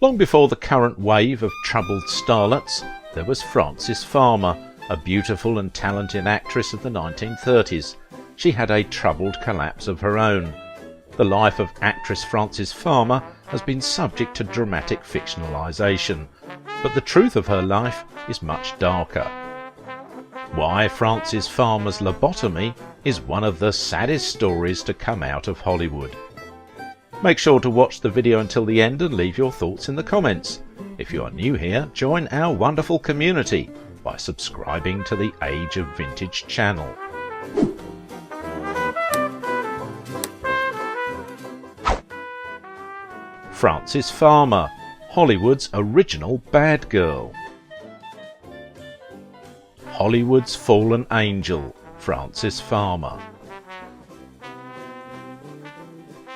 Long before the current wave of troubled starlets, there was Frances Farmer, a beautiful and talented actress of the 1930s. She had a troubled collapse of her own. The life of actress Frances Farmer has been subject to dramatic fictionalisation, but the truth of her life is much darker. Why Frances Farmer's lobotomy is one of the saddest stories to come out of Hollywood. Make sure to watch the video until the end and leave your thoughts in the comments. If you are new here, join our wonderful community by subscribing to the Age of Vintage channel. Frances Farmer, Hollywood's original bad girl. Hollywood's fallen angel, Frances Farmer.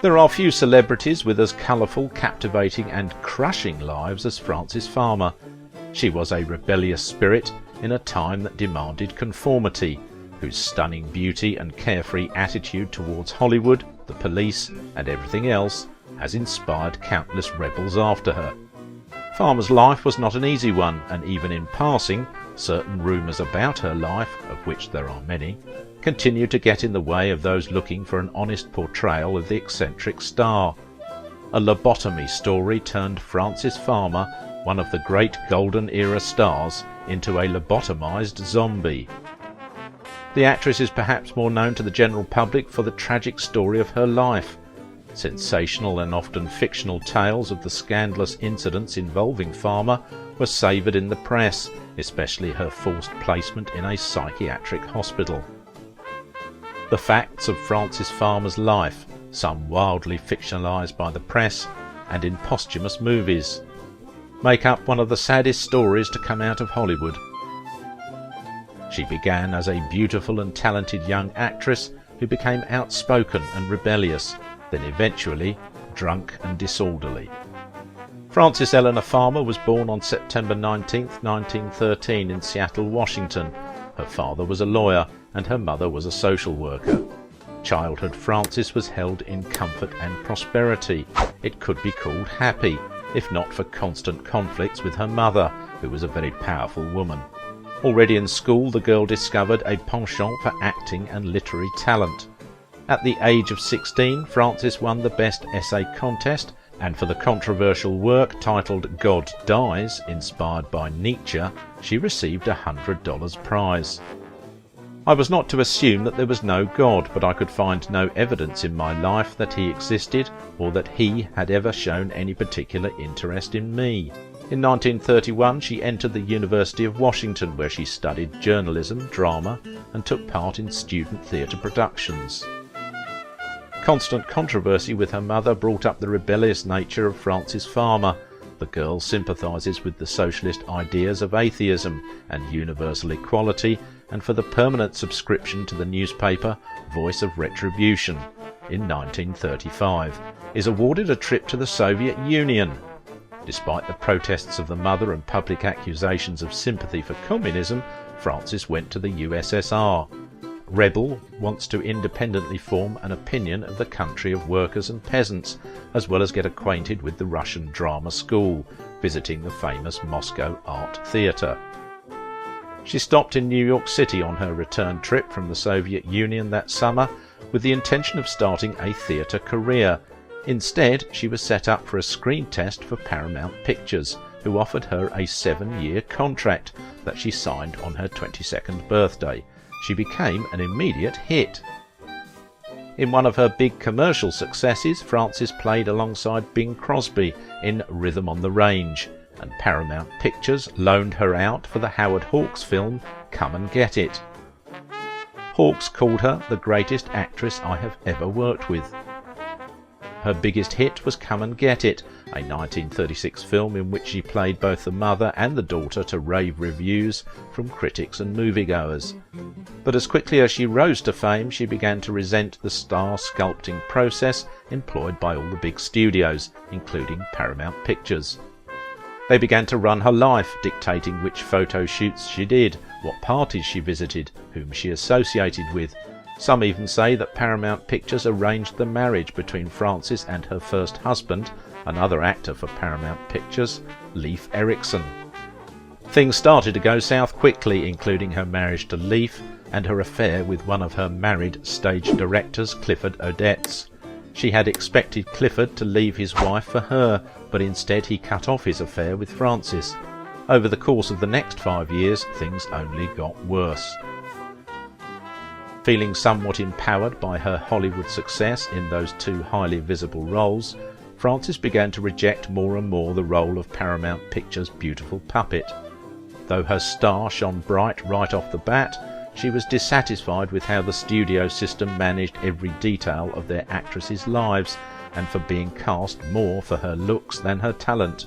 There are few celebrities with as colourful, captivating and crushing lives as Frances Farmer. She was a rebellious spirit in a time that demanded conformity, whose stunning beauty and carefree attitude towards Hollywood, the police and everything else has inspired countless rebels after her. Farmer's life was not an easy one, and even in passing, certain rumours about her life, of which there are many, continue to get in the way of those looking for an honest portrayal of the eccentric star. A lobotomy story turned Frances Farmer, one of the great golden era stars, into a lobotomized zombie. The actress is perhaps more known to the general public for the tragic story of her life. Sensational and often fictional tales of the scandalous incidents involving Farmer were savoured in the press, especially her forced placement in a psychiatric hospital. The facts of Frances Farmer's life, some wildly fictionalised by the press and in posthumous movies, make up one of the saddest stories to come out of Hollywood. She began as a beautiful and talented young actress who became outspoken and rebellious, then eventually drunk and disorderly. Frances Eleanor Farmer was born on September 19, 1913 in Seattle, Washington. Her father was a lawyer and her mother was a social worker. Childhood Frances was held in comfort and prosperity. It could be called happy, if not for constant conflicts with her mother, who was a very powerful woman. Already in school, the girl discovered a penchant for acting and literary talent. At the age of 16, Frances won the Best Essay Contest, and for the controversial work titled God Dies, inspired by Nietzsche, she received a $100 prize. I was not to assume that there was no God, but I could find no evidence in my life that he existed or that he had ever shown any particular interest in me. In 1931, she entered the University of Washington, where she studied journalism, drama, and took part in student theatre productions. Constant controversy with her mother brought up the rebellious nature of Frances Farmer. The girl sympathises with the socialist ideas of atheism and universal equality, and for the permanent subscription to the newspaper Voice of Retribution in 1935, is awarded a trip to the Soviet Union. Despite the protests of the mother and public accusations of sympathy for communism, Frances went to the USSR. Rebel wants to independently form an opinion of the country of workers and peasants, as well as get acquainted with the Russian drama school, visiting the famous Moscow Art Theatre. She stopped in New York City on her return trip from the Soviet Union that summer with the intention of starting a theatre career. Instead, she was set up for a screen test for Paramount Pictures, who offered her a 7-year contract that she signed on her 22nd birthday. She became an immediate hit. In one of her big commercial successes, Frances played alongside Bing Crosby in Rhythm on the Range, and Paramount Pictures loaned her out for the Howard Hawks film Come and Get It. Hawks called her the greatest actress I have ever worked with. Her biggest hit was Come and Get It, a 1936 film in which she played both the mother and the daughter to rave reviews from critics and moviegoers. But as quickly as she rose to fame, she began to resent the star sculpting process employed by all the big studios, including Paramount Pictures. They began to run her life, dictating which photo shoots she did, what parties she visited, whom she associated with. Some even say that Paramount Pictures arranged the marriage between Frances and her first husband, another actor for Paramount Pictures, Leif Erikson. Things started to go south quickly, including her marriage to Leif and her affair with one of her married stage directors, Clifford Odets. She had expected Clifford to leave his wife for her, but instead he cut off his affair with Frances. Over the course of the next 5 years, things only got worse. Feeling somewhat empowered by her Hollywood success in those two highly visible roles, Frances began to reject more and more the role of Paramount Pictures' beautiful puppet. Though her star shone bright right off the bat, she was dissatisfied with how the studio system managed every detail of their actresses' lives, and for being cast more for her looks than her talent.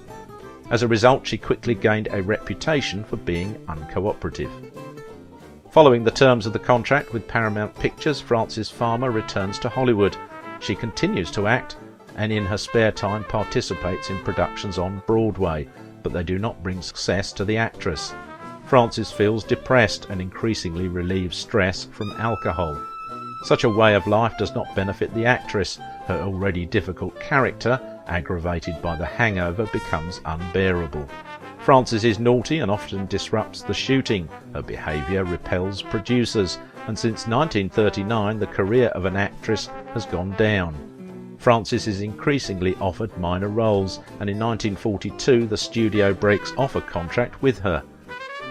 As a result, she quickly gained a reputation for being uncooperative. Following the terms of the contract with Paramount Pictures, Frances Farmer returns to Hollywood. She continues to act, and in her spare time participates in productions on Broadway, but they do not bring success to the actress. Frances feels depressed and increasingly relieves stress from alcohol. Such a way of life does not benefit the actress. Her already difficult character, aggravated by the hangover, becomes unbearable. Frances is naughty and often disrupts the shooting. Her behaviour repels producers, and since 1939 the career of an actress has gone down. Frances is increasingly offered minor roles, and in 1942 the studio breaks off a contract with her.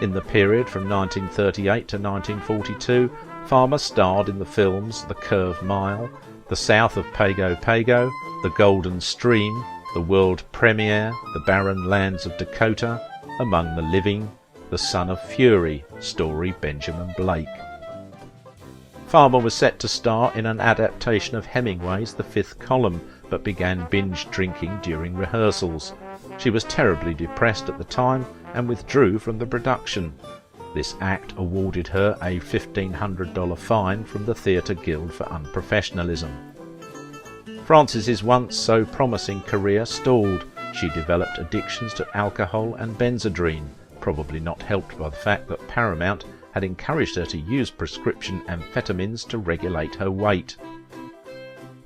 In the period from 1938 to 1942, Farmer starred in the films The Curved Mile, The South of Pago Pago, The Golden Stream, the world premiere, The Barren Lands of Dakota, Among the Living, The Son of Fury, story Benjamin Blake. Farmer was set to star in an adaptation of Hemingway's The Fifth Column, but began binge drinking during rehearsals. She was terribly depressed at the time and withdrew from the production. This act awarded her a $1,500 fine from the Theatre Guild for unprofessionalism. Frances's once so promising career stalled. She developed addictions to alcohol and Benzedrine, probably not helped by the fact that Paramount had encouraged her to use prescription amphetamines to regulate her weight.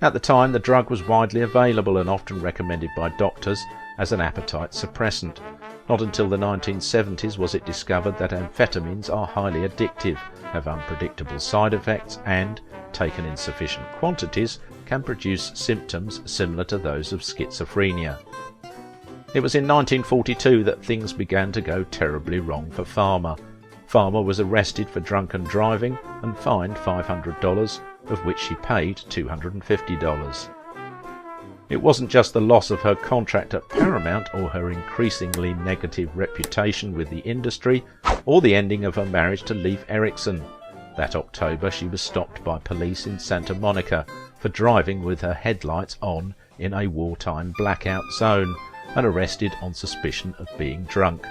At the time, the drug was widely available and often recommended by doctors as an appetite suppressant. Not until the 1970s was it discovered that amphetamines are highly addictive, have unpredictable side effects and, taken in sufficient quantities, can produce symptoms similar to those of schizophrenia. It was in 1942 that things began to go terribly wrong for Farmer. Farmer was arrested for drunken driving and fined $500, of which she paid $250. It wasn't just the loss of her contract at Paramount or her increasingly negative reputation with the industry, or the ending of her marriage to Leif Erikson. That October she was stopped by police in Santa Monica for driving with her headlights on in a wartime blackout zone and arrested on suspicion of being drunk.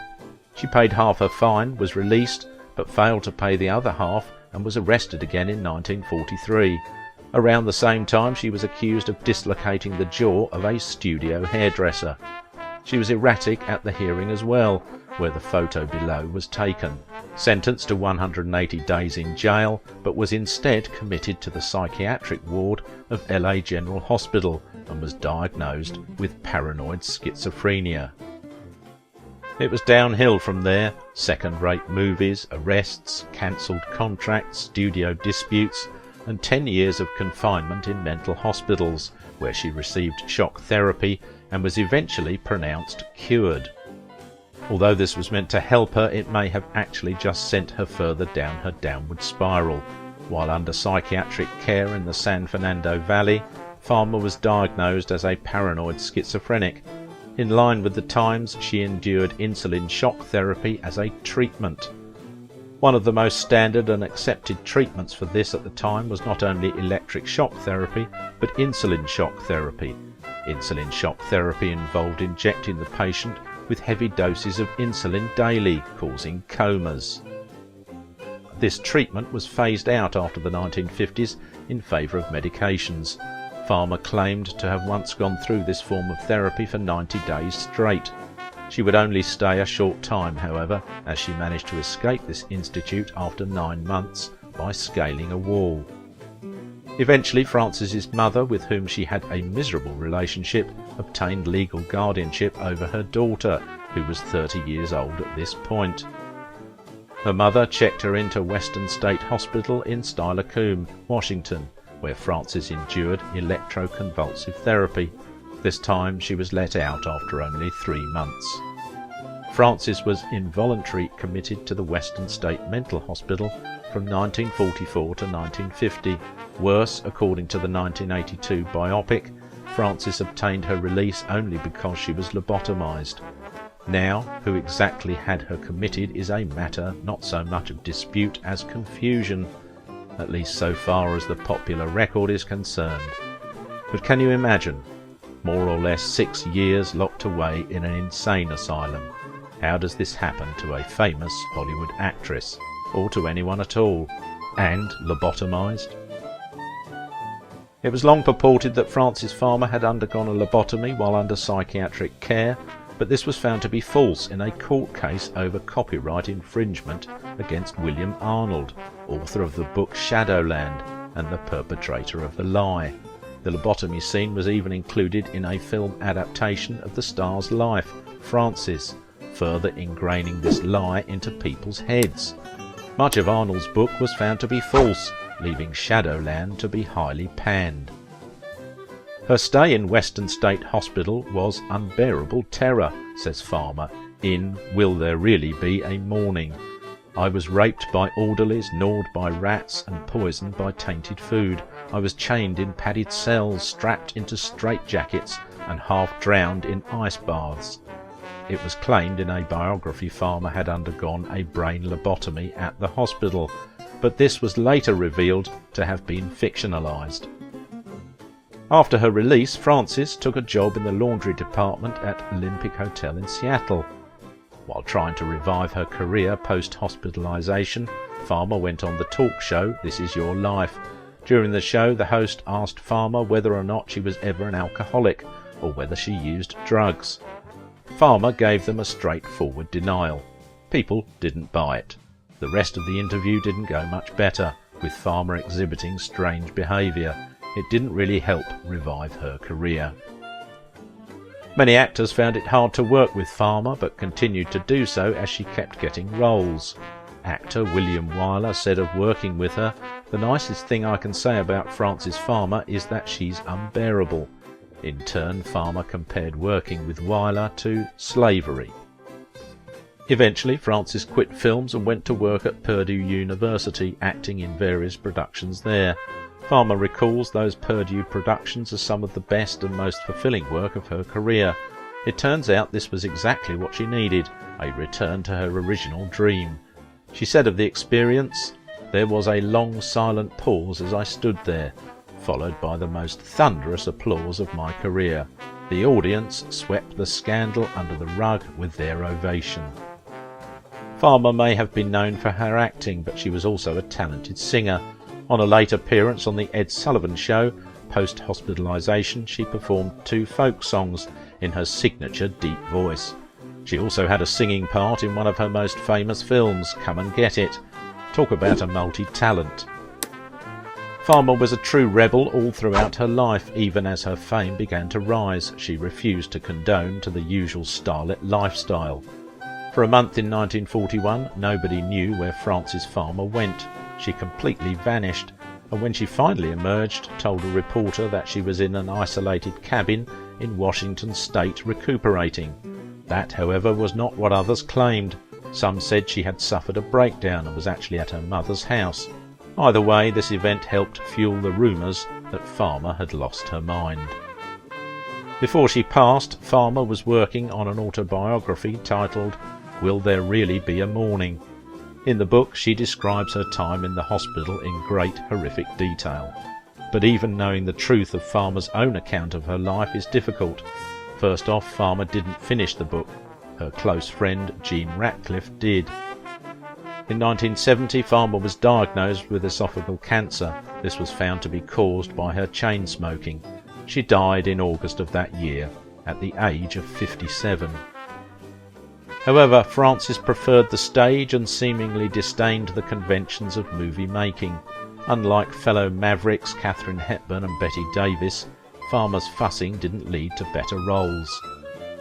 She paid half her fine, was released, but failed to pay the other half and was arrested again in 1943. Around the same time she was accused of dislocating the jaw of a studio hairdresser. She was erratic at the hearing as well, where the photo below was taken. Sentenced to 180 days in jail, but was instead committed to the psychiatric ward of LA General Hospital and was diagnosed with paranoid schizophrenia. It was downhill from there. Second-rate movies, arrests, cancelled contracts, studio disputes, and 10 years of confinement in mental hospitals, where she received shock therapy and was eventually pronounced cured. Although this was meant to help her, it may have actually just sent her further down her downward spiral. While under psychiatric care in the San Fernando Valley, Farmer was diagnosed as a paranoid schizophrenic. In line with the times, she endured insulin shock therapy as a treatment. One of the most standard and accepted treatments for this at the time was not only electric shock therapy, but insulin shock therapy. Insulin shock therapy involved injecting the patient with heavy doses of insulin daily, causing comas. This treatment was phased out after the 1950s in favour of medications. Farmer claimed to have once gone through this form of therapy for 90 days straight. She would only stay a short time, however, as she managed to escape this institute after 9 months by scaling a wall. Eventually, Frances's mother, with whom she had a miserable relationship, obtained legal guardianship over her daughter, who was 30 years old at this point. Her mother checked her into Western State Hospital in Steilacoom, Washington, where Frances endured electroconvulsive therapy. This time she was let out after only 3 months. Frances was involuntarily committed to the Western State Mental Hospital from 1944 to 1950. Worse, according to the 1982 biopic, Frances obtained her release only because she was lobotomized. Now, who exactly had her committed is a matter not so much of dispute as confusion, at least so far as the popular record is concerned. But can you imagine? More or less 6 years locked away in an insane asylum. How does this happen to a famous Hollywood actress, or to anyone at all, and lobotomized? It was long purported that Frances Farmer had undergone a lobotomy while under psychiatric care, but this was found to be false in a court case over copyright infringement against William Arnold, author of the book Shadowland and the perpetrator of the lie. The lobotomy scene was even included in a film adaptation of the star's life, Frances, further ingraining this lie into people's heads. Much of Arnold's book was found to be false, leaving Shadowland to be highly panned. Her stay in Western State Hospital was unbearable terror, says Farmer, in Will There Really Be a Morning? I was raped by orderlies, gnawed by rats, and poisoned by tainted food. I was chained in padded cells, strapped into straitjackets, and half drowned in ice baths. It was claimed in a biography Farmer had undergone a brain lobotomy at the hospital, but this was later revealed to have been fictionalized. After her release, Frances took a job in the laundry department at Olympic Hotel in Seattle. While trying to revive her career post-hospitalization, Farmer went on the talk show This Is Your Life. During the show, the host asked Farmer whether or not she was ever an alcoholic, or whether she used drugs. Farmer gave them a straightforward denial. People didn't buy it. The rest of the interview didn't go much better, with Farmer exhibiting strange behaviour. It didn't really help revive her career. Many actors found it hard to work with Farmer, but continued to do so as she kept getting roles. Actor William Wyler said of working with her, "The nicest thing I can say about Frances Farmer is that she's unbearable." In turn, Farmer compared working with Wyler to slavery. Eventually, Frances quit films and went to work at Purdue University, acting in various productions there. Farmer recalls those Purdue productions as some of the best and most fulfilling work of her career. It turns out this was exactly what she needed, a return to her original dream. She said of the experience, "There was a long silent pause as I stood there, followed by the most thunderous applause of my career. The audience swept the scandal under the rug with their ovation." Farmer may have been known for her acting, but she was also a talented singer. On a late appearance on the Ed Sullivan Show, post-hospitalization, she performed 2 folk songs in her signature deep voice. She also had a singing part in one of her most famous films, Come and Get It. Talk about a multi-talent. Farmer was a true rebel all throughout her life. Even as her fame began to rise, she refused to condone to the usual starlet lifestyle. For a month in 1941, nobody knew where Frances Farmer went. She completely vanished, and when she finally emerged, told a reporter that she was in an isolated cabin in Washington State recuperating. That, however, was not what others claimed. Some said she had suffered a breakdown and was actually at her mother's house. Either way, this event helped fuel the rumours that Farmer had lost her mind. Before she passed, Farmer was working on an autobiography titled Will There Really Be a Morning? In the book, she describes her time in the hospital in great horrific detail. But even knowing the truth of Farmer's own account of her life is difficult. First off, Farmer didn't finish the book. Her close friend Gene Ratcliffe did. In 1970, Farmer was diagnosed with esophageal cancer. This was found to be caused by her chain smoking. She died in August of that year, at the age of 57. However, Frances preferred the stage and seemingly disdained the conventions of movie making. Unlike fellow mavericks Katharine Hepburn and Betty Davis, Farmer's fussing didn't lead to better roles.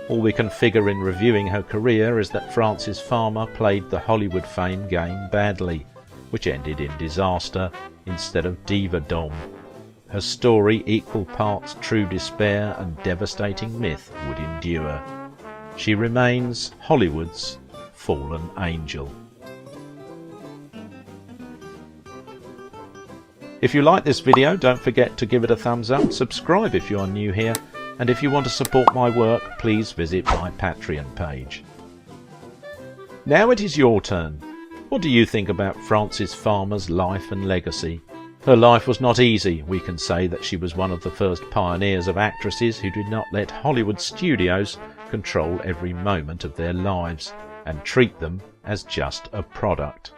All we can figure in reviewing her career is that Frances Farmer played the Hollywood fame game badly, which ended in disaster instead of diva-dom. Her story, equal parts true despair and devastating myth, would endure. She remains Hollywood's fallen angel. If you like this video, don't forget to give it a thumbs up, subscribe if you are new here, and if you want to support my work, please visit my Patreon page. Now it is your turn. What do you think about Frances Farmer's life and legacy? Her life was not easy. We can say that she was one of the first pioneers of actresses who did not let Hollywood studios control every moment of their lives and treat them as just a product.